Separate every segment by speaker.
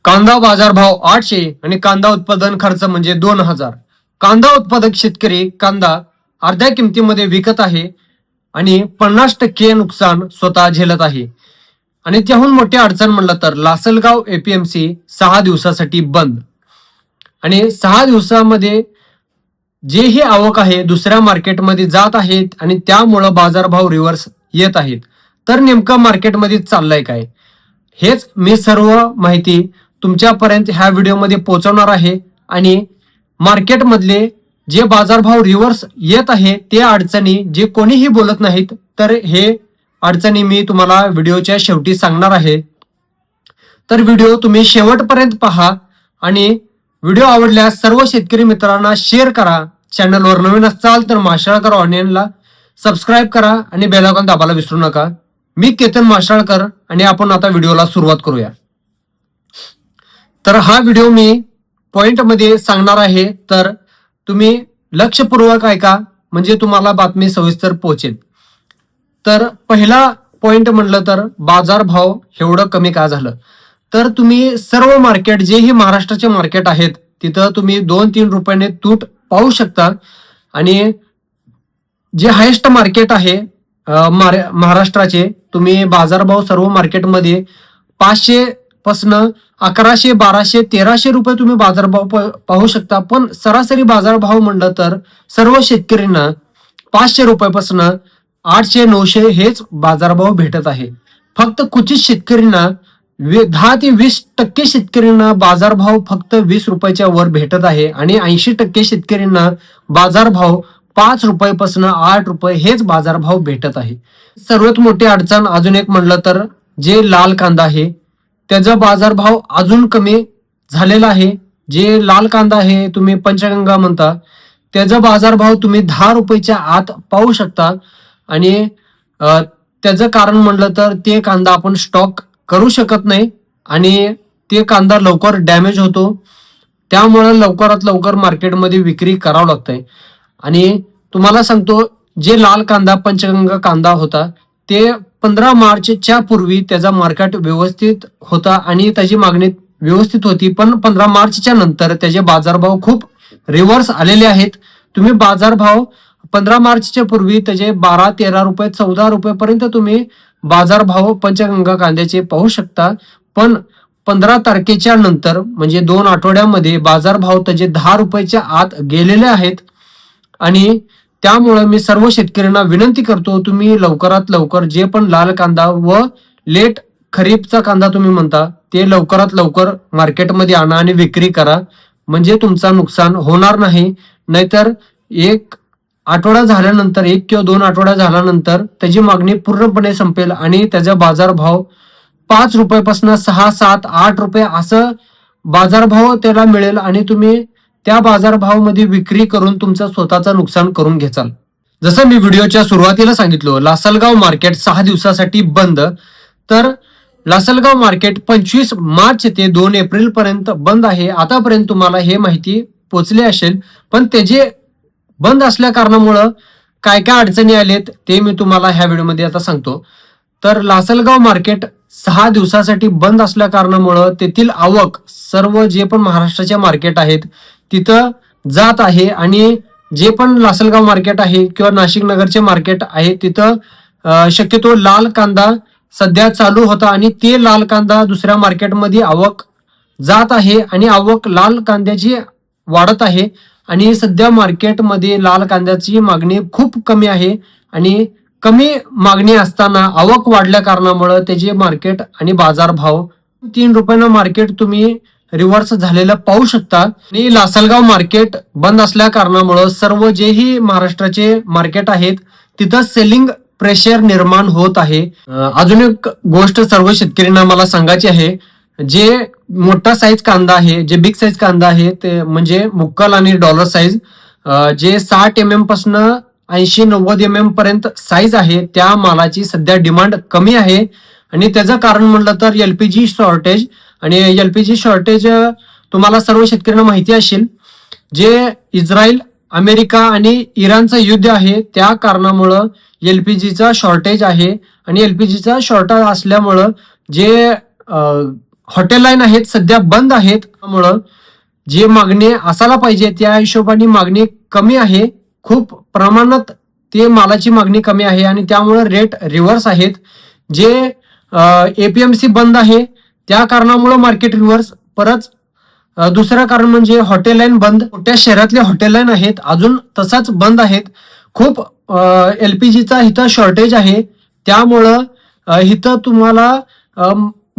Speaker 1: कांदा बाजारभाव 800 आणि कांदा उत्पादन खर्च म्हणजे 2000. कांदा उत्पादक शेतकरी कांदा अर्ध्या किमतीमध्ये विकत आहे आणि 50% नुकसान स्वतः झेलत आहे. आणि त्याहून मोठी अडचण म्हणलं तर लासलगाव एपीएमसी 6 दिवसासाठी बंद. आणि 6 दिवसामध्ये जेही आवक आहे दुसऱ्या मार्केटमध्ये जात आहेत आणि त्यामुळं बाजारभाव रिव्हर्स येत आहेत. तर नेमकं मार्केटमध्ये चाललंय काय, हेच मी सर्व माहिती तुमच्यापर्यंत ह्या व्हिडिओमध्ये पोहोचवणार आहे. आणि मार्केटमधले जे बाजारभाव रिव्हर्स येत आहे ते अडचणी जे कोणीही बोलत नाहीत, तर हे अडचणी मी तुम्हाला व्हिडिओच्या शेवटी सांगणार आहे. तर व्हिडिओ तुम्ही शेवटपर्यंत पहा आणि व्हिडिओ आवडल्यास सर्व शेतकरी मित्रांना शेअर करा. चॅनलवर नवीन असाल तर माशाळकर ऑनलाईनला सबस्क्राईब करा आणि बेल आयकॉन दाबायला विसरू नका. मी केतन माशाळकर आणि आपण आता व्हिडिओला सुरुवात करूया. तर हा व्हिडिओ मी पॉइंटमध्ये सांगणार आहे, तर तुम्ही लक्षपूर्वक ऐका म्हणजे तुम्हाला बातमी सविस्तर पोहोचेल. तर पहिला पॉइंट म्हणलं तर बाजारभाव एवढं कमी का झालं, तर तुम्ही सर्व मार्केट जेही महाराष्ट्राचे मार्केट आहेत तिथं तुम्ही 2-3 रुपयाने तूट पाहू शकता. आणि जे हायेस्ट मार्केट आहे महाराष्ट्राचे, तुम्ही बाजारभाव सर्व मार्केटमध्ये 500 पासून 1100, 1200, 1300 रुपये तुम्ही बाजारभाव पाहू शकता. पण सरासरी बाजारभाव म्हणलं तर सर्व शेतकऱ्यांना 500 रुपयापासून 800, 900 हेच बाजारभाव भेटत आहे. फक्त क्वचित शेतकऱ्यांना 10 ते 20% शेतकऱ्यांना बाजारभाव फक्त 20 रुपयाच्या वर भेटत आहे आणि 80% शेतकऱ्यांना बाजारभाव 5 रुपयापासून 8 रुपये हेच बाजारभाव भेटत आहे. सर्वात मोठी अडचण अजून एक म्हणलं तर जे लाल कांदा आहे त्याचा बाजारभाव अजून कमी झालेला आहे. जे लाल कांदा आहे तुम्ही पंचगंगा म्हणता, त्याचा बाजारभाव तुम्ही 10 रुपयाच्या आत पाहू शकता. आणि त्याचं कारण म्हणलं तर ते कांदा आपण स्टॉक करू शकत नाही आणि ते कांदा लवकर डॅमेज होतो, त्यामुळे लवकरात लवकर मार्केटमध्ये विक्री करावं लागतंय. आणि तुम्हाला सांगतो, जे लाल कांदा पंचगंगा कांदा होता ते 15 मार्चच्या पूर्वी त्याचा मार्केट व्यवस्थित होता आणि त्याची मागणी व्यवस्थित होती. पण 15 मार्चच्या नंतर त्याचे बाजारभाव खूप रिव्हर्स आलेले आहेत. तुम्ही बाजारभाव 15 मार्चच्या पूर्वी त्याचे 12, 13 रुपये, 14 रुपयेपर्यंत तुम्ही बाजारभाव पंचगंगा कांद्याचे पाहू शकता. पण 15 तारखेच्या नंतर म्हणजे 2 आठवड्यामध्ये बाजारभाव त्याचे 10 रुपयाच्या आत गेलेले आहेत. आणि त्यामुळे मी सर्व शेतकऱ्यांना विनंती करतो, तुम्ही लवकरात लवकर जे पण लाल कांदा व लेट खरीपचा कांदा तुम्ही म्हणता ते लवकरात लवकर मार्केटमध्ये आणा आणि विक्री करा, म्हणजे तुमचं नुकसान होणार नाही. नाहीतर एक आठवडा झाल्यानंतर, 1 किंवा 2 आठवडा झाल्यानंतर त्याची मागणी पूर्णपणे संपेल आणि त्याचा बाजारभाव 5 रुपयापासून 6, 7, 8 रुपये असं बाजारभाव त्याला मिळेल आणि तुम्ही त्या बाजारभावामध्ये विक्री करून तुमचं स्वतःचं नुकसान करून घ्याल. जसं मी व्हिडिओच्या सुरुवातीला सांगितलं, लासलगाव मार्केट 6 दिवसासाठी बंद. तर लासलगाव मार्केट 25 मार्च ते 2 एप्रिल पर्यंत बंद आहे. आतापर्यंत तुम्हाला हे माहिती पोचली असेल, पण त्याचे बंद असल्या कारणामुळं काय काय अडचणी आलेत ते मी तुम्हाला ह्या व्हिडिओमध्ये आता सांगतो. तर लासलगाव मार्केट 6 दिवसासाठी बंद असल्या कारणामुळं तेथील आवक सर्व जे पण महाराष्ट्राचे मार्केट आहेत तिथं जात आहे. आणि जे पण लासलगाव मार्केट आहे किंवा नाशिक नगरचे मार्केट आहे तिथं शक्यतो लाल कांदा सध्या चालू होता आणि ते लाल कांदा दुसऱ्या मार्केटमध्ये आवक जात आहे आणि आवक लाल कांद्याची वाढत आहे. आणि सध्या मार्केटमध्ये लाल कांद्याची मागणी खूप कमी आहे आणि कमी मागणी असताना आवक वाढल्या कारणामुळे त्याचे मार्केट आणि बाजारभाव 3 रुपयानं मार्केट तुम्ही रिव्हर्स झालेलं पाहू शकता. आणि लासलगाव मार्केट बंद असल्या कारणामुळे सर्व जेही महाराष्ट्राचे मार्केट आहेत तिथं सेलिंग प्रेशर निर्माण होत आहे. अजून एक गोष्ट सर्व शेतकऱ्यांना मला सांगायची आहे, जे मोठा साईज कांदा आहे, जे बिग साईज कांदा आहे ते म्हणजे मुक्कल आणि डॉलर साईज, जे 60 mm पासून 80-90 mm पर्यंत साईज आहे त्या मालाची सध्या डिमांड कमी आहे. आणि त्याचं कारण म्हणलं तर एलपीजी शॉर्टेज. आणि एलपीजी शॉर्टेज तुम्हाला सर्व शेतकऱ्यांना माहिती असेल, जे इस्रायल, अमेरिका आणि इराणचं युद्ध आहे त्या कारणामुळं एलपीजीचा शॉर्टेज आहे. आणि एलपीजीचा शॉर्टेज असल्यामुळं जे हॉटेल लाईन आहेत सध्या बंद आहेत, त्यामुळं जे मागणी असायला पाहिजे त्या हिशोबाने मागणी कमी आहे, खूप प्रमाणात ते मालाची मागणी कमी आहे आणि त्यामुळे रेट रिव्हर्स आहेत. जे एपीएमसी बंद आहे त्या कारणामुळे मार्केट रिव्हर्स. परत दुसरं कारण म्हणजे हॉटेल लाईन बंद, मोठ्या शहरातले हॉटेल लाईन आहेत अजून तसाच बंद आहेत. खूप एलपीजीचा इथं शॉर्टेज आहे, त्यामुळं इथं तुम्हाला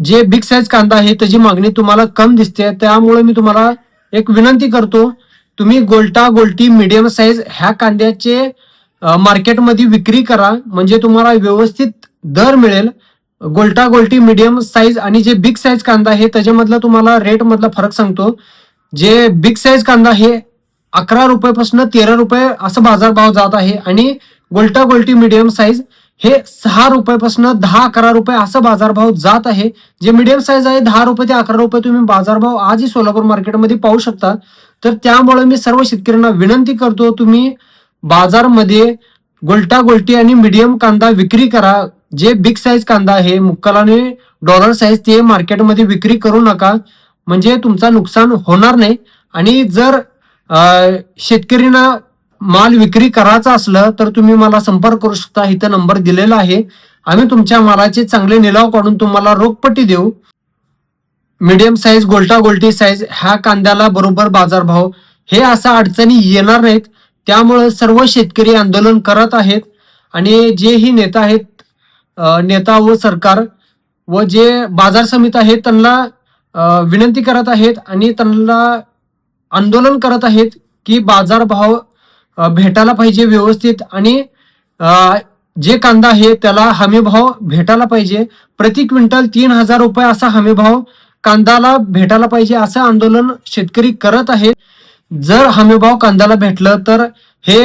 Speaker 1: जे बिग साईज कांदा आहे त्याची मागणी तुम्हाला कम दिसते. त्यामुळे मी तुम्हाला एक विनंती करतो, तुम्ही गोल्टा गोल्टी मीडियम साईज ह्या कांद्याचे मार्केटमध्ये विक्री करा, म्हणजे तुम्हाला व्यवस्थित दर मिळेल. गोल्टा गोल्टी मीडियम साईज आणि जे बिग साईज कांदा आहे त्याच्यामधला तुम्हाला रेट मधला फरक सांगतो. जे बिग साईज कांदा आहे 11 रुपयापासून 13 रुपये असं बाजारभाव जात आहे आणि गोल्टा गोल्टी मीडियम साईज हे 6 रुपयापासून 10-11 रुपये असं बाजारभाव जात आहे. जे मीडियम साईज आहे 10 रुपये ते 11 रुपये तुम्ही बाजारभाव आजही सोलापूर मार्केटमध्ये पाहू शकता. तर त्यामुळे मी सर्व शेतकऱ्यांना विनंती करतो, तुम्ही बाजारमध्ये गोल्टा गोल्टी आणि मीडियम कांदा विक्री करा. जे बिग साईज कांदा आहे मुक्काल आणि डॉलर साईज ते मार्केटमध्ये विक्री करू नका, म्हणजे तुमचा नुकसान होणार नाही. आणि जर शेतकऱ्यांना माल विक्री करायचा असलं तर तुम्ही मला संपर्क करू शकता, इथं नंबर दिलेला आहे. आम्ही तुमच्या मालाचे चांगले निलाव काढून तुम्हाला रोखपट्टी देऊ. मीडियम साईज गोल्टा गोल्टी साईज ह्या कांद्याला बरोबर बाजारभाव हे असा अडचणी येणार नाहीत. त्यामुळे सर्व शेतकरी आंदोलन करत आहेत आणि जेही नेता आहेत, नेता व सरकार व जे बाजार समिती आहेत त्यांना विनंती करत आहेत आणि त्यांना आंदोलन करत आहेत की बाजारभाव भेटायला पाहिजे व्यवस्थित आणि जे कांदा आहे त्याला हमी भाव भेटायला पाहिजे. प्रति क्विंटल 3,000 रुपये असा हमी भाव कांद्याला भेटायला पाहिजे असं आंदोलन शेतकरी करत आहेत. जर हमीभाव कांद्याला भेटलं तर हे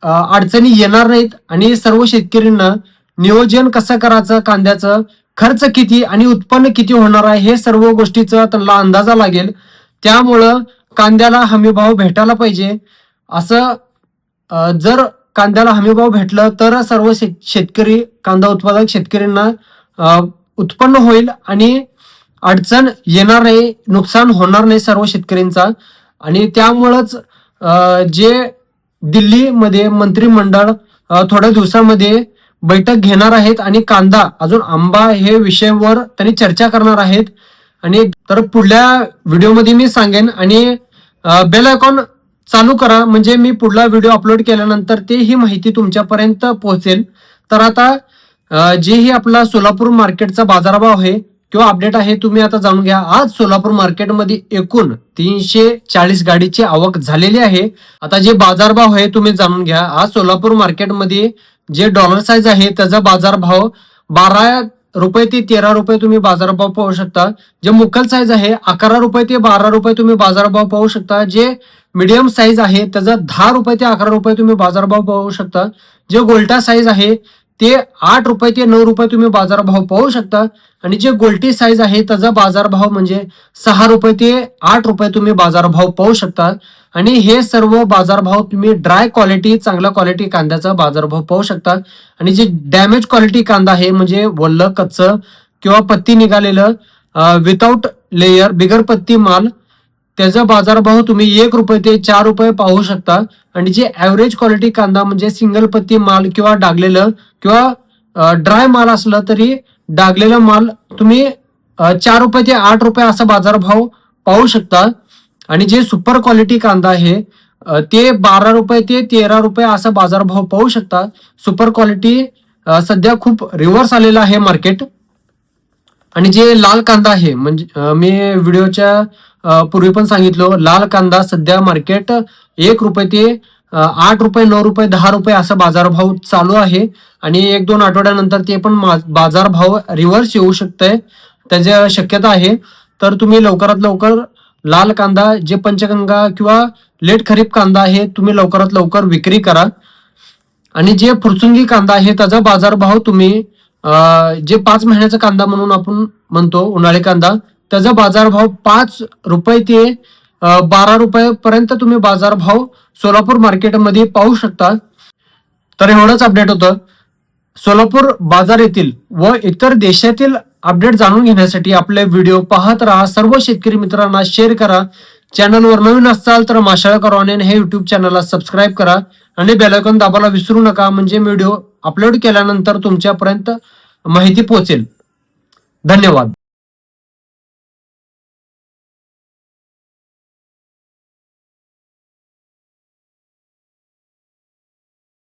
Speaker 1: अडचणी येणार नाहीत आणि सर्व शेतकऱ्यांना नियोजन कसं करायचं, कांद्याचं खर्च किती आणि उत्पन्न किती होणार आहे हे सर्व गोष्टीचा त्यांना अंदाजा लागेल. त्यामुळं कांद्याला हमीभाव भेटायला पाहिजे. असं जर कांद्याला हमीभाव भेटलं तर सर्व शेतकरी कांदा उत्पादक शेतकऱ्यांना उत्पन्न होईल आणि अडचण येणार नाही, नुकसान होणार नाही सर्व शेतकऱ्यांचा. आणि त्यामुळंच जे दिल्लीमध्ये मंत्रिमंडळ थोड्या दिवसामध्ये बैठक घेणार आहेत आणि कांदा अजून आंबा हे विषयावर त्यांनी चर्चा करणार आहेत. आणि तर पुढल्या व्हिडिओमध्ये मी सांगेन आणि बेल आयकॉन चालू करा, म्हणजे मी पुढला व्हिडिओ अपलोड केल्यानंतर ते ही माहिती तुमच्यापर्यंत पोहोचेल. तर आता जेही आपला सोलापूर मार्केटचा बाजारभाव आहे किंवा अपडेट आहे तुम्ही आता जाणून घ्या. आज सोलापूर मार्केटमध्ये एकूण 340 गाडीची आवक झालेली आहे. आता जे बाजारभाव आहे तुम्ही जाणून घ्या. आज सोलापूर मार्केटमध्ये जे डॉलर साईज आहे त्याचा बाजारभाव 12 रुपये ते 13 रुपये तुम्ही बाजारभाव पाहू शकता. जे मुक्कल साईज आहे 11 रुपये ते 12 रुपये तुम्ही बाजारभाव पाहू शकता. जे मीडियम साईज आहे त्याचा 10 रुपये ते 11 रुपये तुम्ही बाजारभाव पाहू शकता. जे गोल्टा साईज आहे ते 8 रुपये ते 9 रुपये तुम्ही बाजारभाव पाहू शकता. आणि जे गोल्टी साईज आहे त्याचा बाजारभाव म्हणजे 6 रुपये ते 8 रुपये तुम्ही बाजारभाव पाहू शकता. आणि हे सर्व बाजारभाव तुम्ही ड्राय क्वालिटी चांगल्या क्वालिटी कांद्याचा बाजारभाव पाहू शकता. आणि जे डॅमेज क्वालिटी कांदा आहे म्हणजे वल्ल कच्चं किंवा पत्ती निघालेलं विदाउट लेयर बिगर पत्ती माल त्याचा बाजारभाव तुम्ही 1 रुपये ते 4 रुपये पाहू शकता. आणि जे ऍव्हरेज क्वालिटी कांदा म्हणजे सिंगल पत्ती माल किंवा डागलेलं किंवा ड्राय माल असलं तरी डागलेला माल तुम्ही 4 रुपये ते 8 रुपये असा बाजारभाव पाहू शकता. आणि जे सुपर क्वालिटी कांदा आहे ते 12 रुपये ते 13 रुपये असा बाजारभाव पाहू शकता. सुपर क्वालिटी सध्या खूप रिव्हर्स आलेला आहे मार्केट. आणि जे लाल कांदा आहे म्हणजे मी व्हिडिओच्या पूर्वी पण सांगितलं, लाल कांदा सध्या मार्केट 1 रुपये ते 8 रुपये 9 रुपये 10 रुपये असा बाजारभाव चालू आहे. आणि 1-2 आठवड्यानंतर ते पण बाजारभाव रिव्हर्स येऊ शकतंय, त्याची शक्यता आहे. तर तुम्ही लवकरात लवकर लाल कांदा जे पंचगंगा किंवा लेट खरीप कांदा आहे तुम्ही लवकरात लवकर विक्री करा. आणि जे फुरसुंगी कांदा आहे त्याचा बाजारभाव तुम्ही जे 5 महिन्याचा कांदा म्हणून आपण म्हणतो उन्हाळी कांदा त्याचा बाजारभाव 5 रुपये ते 12 रुपये पर्यंत तुम्ही बाजारभाव सोलापूर मार्केटमध्ये पाहू शकता. तर एवढंच अपडेट होतं. सोलापूर बाजार येथील व इतर देशातील अपडेट जाणून घेण्यासाठी आपले व्हिडिओ पाहत राहा. सर्व शेतकरी मित्रांना शेअर करा. चॅनलवर नवीन असाल तर माशाळकर ऑनलाईन हे युट्यूब चॅनलला सबस्क्राईब करा आणि बेल आयकॉन दाबायला विसरू नका, म्हणजे व्हिडिओ अपलोड केल्यानंतर तुमच्यापर्यंत माहिती पोहोचेल. धन्यवाद.